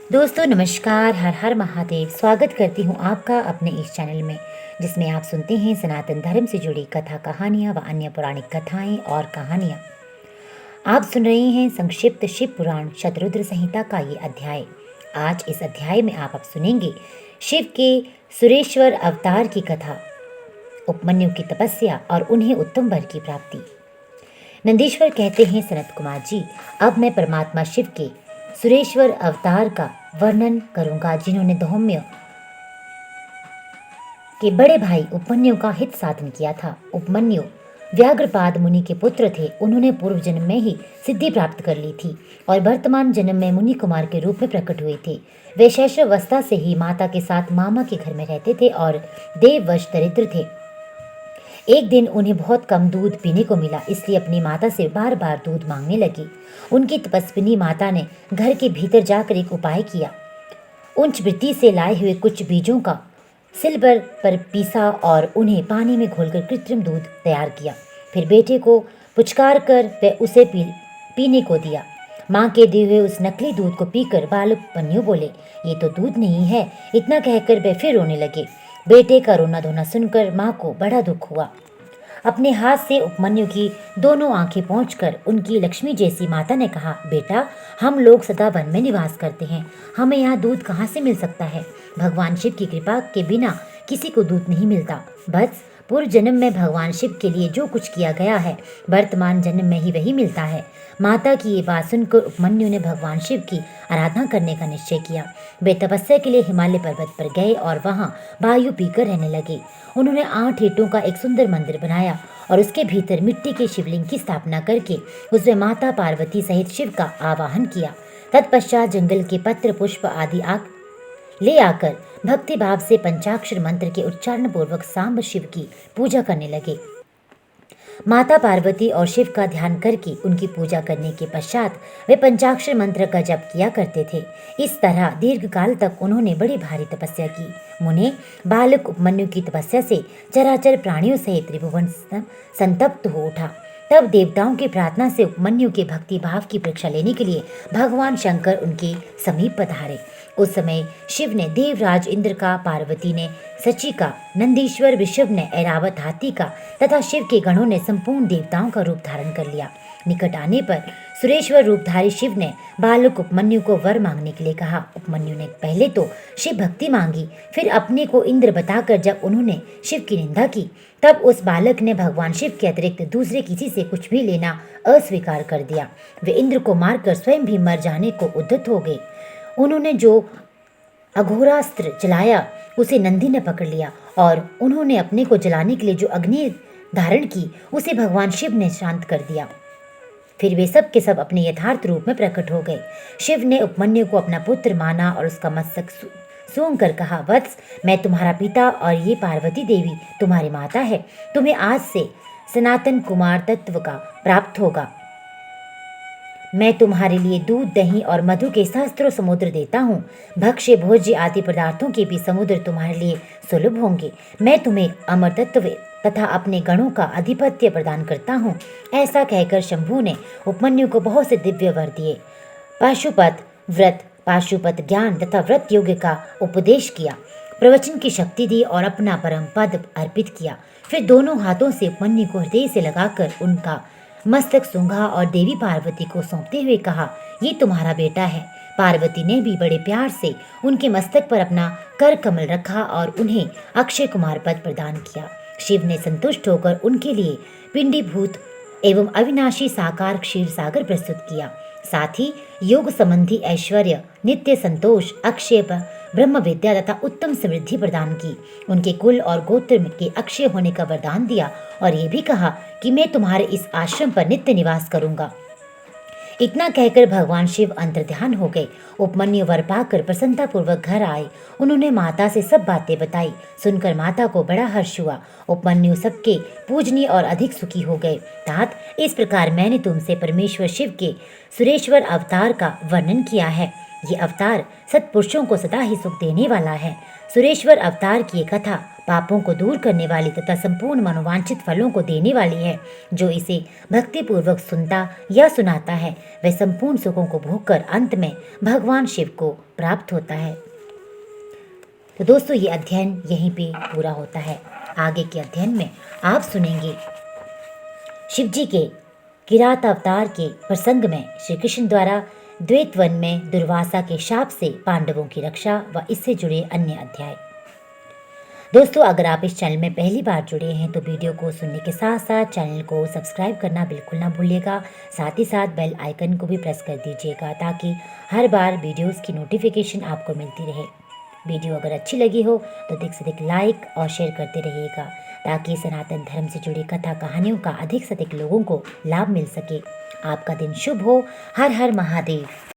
दोस्तों नमस्कार, हर हर महादेव। स्वागत करती हूँ आपका अपने इस चैनल में, जिसमें आप सुनते हैं सनातन धर्म से जुड़ी कथा कहानियाँ व अन्य पौराणिक कथाएं और कहानियाँ। आप सुन रहे हैं संक्षिप्त शिव पुराण शतरुद्र संहिता का ये अध्याय। आज इस अध्याय में आप अब सुनेंगे शिव के सुरेश्वर अवतार की कथा, उपमन्यु की तपस्या और उन्हें उत्तम वर की प्राप्ति। नंदीश्वर कहते हैं, सनत कुमार जी, अब मैं परमात्मा शिव के सुरेश्वर अवतार का वर्णन करूंगा, जिन्होंने धौम्य के बड़े भाई उपमन्यु का हित साधन किया था। उपमन्यु व्याघ्रपाद मुनि के पुत्र थे। उन्होंने पूर्व जन्म में ही सिद्धि प्राप्त कर ली थी और वर्तमान जन्म में मुनि कुमार के रूप में प्रकट हुए थे। वे शैशवावस्था से ही माता के साथ मामा के घर में रहते थे और देववश दरिद्र थे। एक दिन उन्हें बहुत कम दूध पीने को मिला, इसलिए अपनी माता से बार बार दूध मांगने लगी। उनकी तपस्विनी माता ने घर के भीतर जाकर एक उपाय किया। उच्च वृत्ति से लाए हुए कुछ बीजों का सिलवर पर पीसा और उन्हें पानी में घोलकर कृत्रिम दूध तैयार किया। फिर बेटे को पुचकार कर वह उसे पीने को दिया। माँ के दिए हुए उस नकली दूध को पीकर बालक उपमन्यु बोले, ये तो दूध नहीं है। इतना कहकर वे फिर रोने लगे। बेटे का रोना धोना सुनकर माँ को बड़ा दुख हुआ। अपने हाथ से उपमन्यु की दोनों आंखें पोंछकर उनकी लक्ष्मी जैसी माता ने कहा, बेटा, हम लोग सदा वन में निवास करते हैं, हमें यहाँ दूध कहाँ से मिल सकता है। भगवान शिव की कृपा के बिना किसी को दूध नहीं मिलता। बस पूर्व जन्म में भगवान शिव के लिए जो कुछ किया गया है, वर्तमान जन्म में ही वही मिलता है। माता की ये बात सुनकर उपमन्यु ने भगवान शिव की आराधना करने का निश्चय किया। वे तपस्या के लिए हिमालय पर्वत पर गए और वहां वायु पीकर रहने लगे। उन्होंने 8 ईंटों का एक सुंदर मंदिर बनाया और उसके भीतर मिट्टी के शिवलिंग की स्थापना करके उसमें माता पार्वती सहित शिव का आवाहन किया। तत्पश्चात जंगल के पत्र पुष्प आदि ले आकर भक्ति भाव से पंचाक्षर मंत्र के उच्चारण पूर्वक सांब शिव की पूजा करने लगे। माता पार्वती और शिव का ध्यान करके उनकी पूजा करने के पश्चात वे पंचाक्षर मंत्र का जप किया करते थे। इस तरह दीर्घ काल तक उन्होंने बड़ी भारी तपस्या की। मुने, बालक उपमन्यु की तपस्या से चराचर प्राणियों सहित त्रिभुवन संतप्त हो उठा। तब देवताओं की प्रार्थना से उपमन्यु के भक्ति भाव की परीक्षा लेने के लिए भगवान शंकर उनके समीप पधारे। उस समय शिव ने देवराज इंद्र का, पार्वती ने सची का, नंदीश्वर ऋषभ ने ऐरावत हाथी का तथा शिव के गणों ने संपूर्ण देवताओं का रूप धारण कर लिया। निकट आने पर सुरेश्वर रूपधारी शिव ने बालक उपमन्यु को वर मांगने के लिए कहा। उपमन्यु ने पहले तो शिव भक्ति मांगी, फिर अपने को इंद्र बताकर जब उन्होंने शिव की निंदा की, तब उस बालक ने भगवान शिव के अतिरिक्त दूसरे किसी से कुछ भी लेना अस्वीकार कर दिया। वे इंद्र को मारकर स्वयं भी मर जाने को उद्यत हो गए। उन्होंने जो अघोरास्त्र चलाया उसे नंदी ने पकड़ लिया और उन्होंने अपने को जलाने के लिए जो अग्नि धारण की उसे भगवान शिव ने शांत कर दिया। फिर वे सब के सब अपने यथार्थ रूप में प्रकट हो गए। शिव ने उपमन्यु को अपना पुत्र माना और उसका मस्तक सूंघ कर कहा, वत्स, मैं तुम्हारा पिता और ये पार्वती देवी तुम्हारी माता है। तुम्हें आज से सनातन कुमार तत्व का प्राप्त होगा। मैं तुम्हारे लिए दूध, दही और मधु के सहस्त्रों समुद्र देता हूँ। भक्ष्य भोज्य आदि पदार्थों के भी समुद्र तुम्हारे लिए सुलभ होंगे। मैं तुम्हें अमर तत्व तथा अपने गणों का अधिपत्य प्रदान करता हूँ। ऐसा कहकर शंभु ने उपमन्यु को बहुत से दिव्य वर दिए। पाशुपत व्रत, पाशुपत ज्ञान तथा व्रत योग का उपदेश किया, प्रवचन की शक्ति दी और अपना परम पद अर्पित किया। फिर दोनों हाथों से उपमन्यु को हृदय से लगाकर उनका मस्तक सूंघा और देवी पार्वती को सौंपते हुए कहा, ये तुम्हारा बेटा है। पार्वती ने भी बड़े प्यार से उनके मस्तक पर अपना कर कमल रखा और उन्हें अक्षय कुमार पद प्रदान किया। शिव ने संतुष्ट होकर उनके लिए पिंडीभूत एवं अविनाशी साकार क्षीर सागर प्रस्तुत किया। साथ ही योग संबंधी ऐश्वर्य, नित्य संतोष, अक्षय ब्रह्म विद्या तथा उत्तम समृद्धि प्रदान की। उनके कुल और गोत्र के अक्षय होने का वरदान दिया और ये भी कहा कि मैं तुम्हारे इस आश्रम पर नित्य निवास करूंगा। इतना कहकर भगवान शिव अंतर्ध्यान हो गए। उपमन्यु वर पाकर प्रसन्नता पूर्वक घर आए। उन्होंने माता से सब बातें बताई। सुनकर माता को बड़ा हर्ष हुआ। उपमन्यु सबके पूजनीय और अधिक सुखी हो गए। तात, इस प्रकार मैंने तुमसे परमेश्वर शिव के सुरेश्वर अवतार का वर्णन किया है। ये अवतार सत्पुरुषों को सदा ही सुख देने वाला है। सुरेश्वर अवतार की कथा पापों को दूर करने वाली तथा संपूर्ण मनोवांछित फलों को देने वाली है। जो इसे भक्तिपूर्वक सुनता या सुनाता है वह संपूर्ण सुखों को भोगकर अंत में भगवान शिव को प्राप्त होता है। तो दोस्तों ये अध्ययन यहीं पे पूरा होता है। आगे के अध्ययन में आप सुनेंगे शिव जी के किरात अवतार के प्रसंग में श्री कृष्ण द्वारा द्वैत वन में दुर्वासा के शाप से पांडवों की रक्षा व इससे जुड़े अन्य अध्याय। दोस्तों अगर आप इस चैनल में पहली बार जुड़े हैं तो वीडियो को सुनने के साथ साथ चैनल को सब्सक्राइब करना बिल्कुल ना भूलिएगा। साथ ही साथ बेल आइकन को भी प्रेस कर दीजिएगा ताकि हर बार वीडियोस की नोटिफिकेशन आपको मिलती रहे। वीडियो अगर अच्छी लगी हो तो अधिक से अधिक लाइक और शेयर करते रहिएगा ताकि सनातन धर्म से जुड़ी कथा कहानियों का अधिक से अधिक लोगों को लाभ मिल सके। आपका दिन शुभ हो। हर हर महादेव।